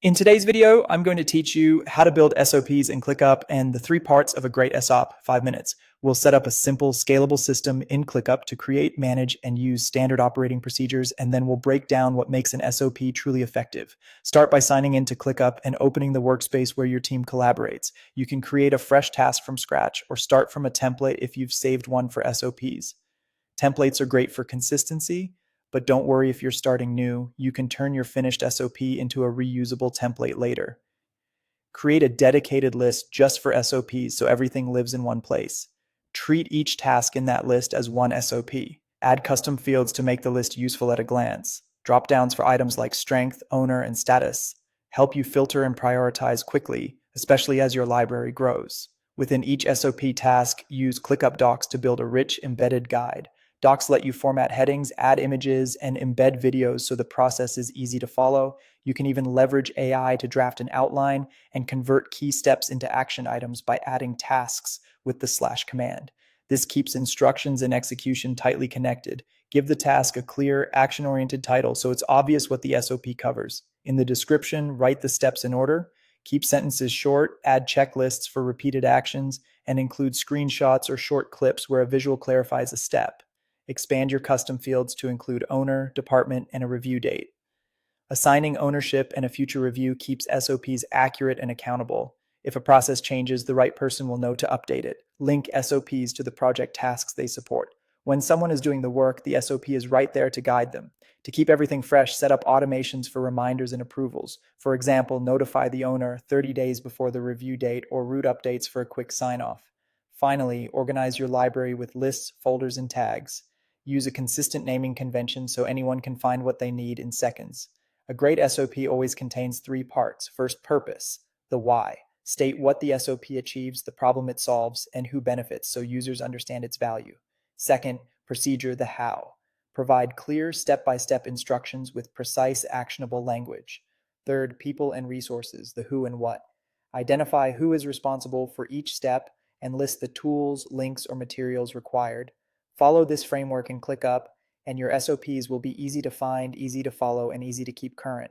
In today's video, I'm going to teach you how to build SOPs in ClickUp and the three parts of a great SOP, 5 minutes. We'll set up a simple, scalable system in ClickUp to create, manage, and use standard operating procedures, and then we'll break down what makes an SOP truly effective. Start by signing into ClickUp and opening the workspace where your team collaborates. You can create a fresh task from scratch or start from a template if you've saved one for SOPs. Templates are great for consistency, but don't worry if you're starting new. You can turn your finished SOP into a reusable template later. Create a dedicated list just for SOPs so everything lives in one place. Treat each task in that list as one SOP. Add custom fields to make the list useful at a glance. Drop downs for items like strength, owner, and status help you filter and prioritize quickly, especially as your library grows. Within each SOP task, use ClickUp Docs to build a rich, embedded guide. Docs let you format headings, add images, and embed videos so the process is easy to follow. You can even leverage AI to draft an outline and convert key steps into action items by adding tasks with the / command. This keeps instructions and execution tightly connected. Give the task a clear, action-oriented title so it's obvious what the SOP covers. In the description, write the steps in order. Keep sentences short, add checklists for repeated actions, and include screenshots or short clips where a visual clarifies a step. Expand your custom fields to include owner, department, and a review date. Assigning ownership and a future review keeps SOPs accurate and accountable. If a process changes, the right person will know to update it. Link SOPs to the project tasks they support. When someone is doing the work, the SOP is right there to guide them. To keep everything fresh, set up automations for reminders and approvals. For example, notify the owner 30 days before the review date or route updates for a quick sign-off. Finally, organize your library with lists, folders, and tags. Use a consistent naming convention so anyone can find what they need in seconds. A great SOP always contains three parts. First, purpose, the why. State what the SOP achieves, the problem it solves, and who benefits so users understand its value. Second, procedure, the how. Provide clear step-by-step instructions with precise, actionable language. Third, people and resources, the who and what. Identify who is responsible for each step and list the tools, links, or materials required. Follow this framework in ClickUp, and your SOPs will be easy to find, easy to follow, and easy to keep current.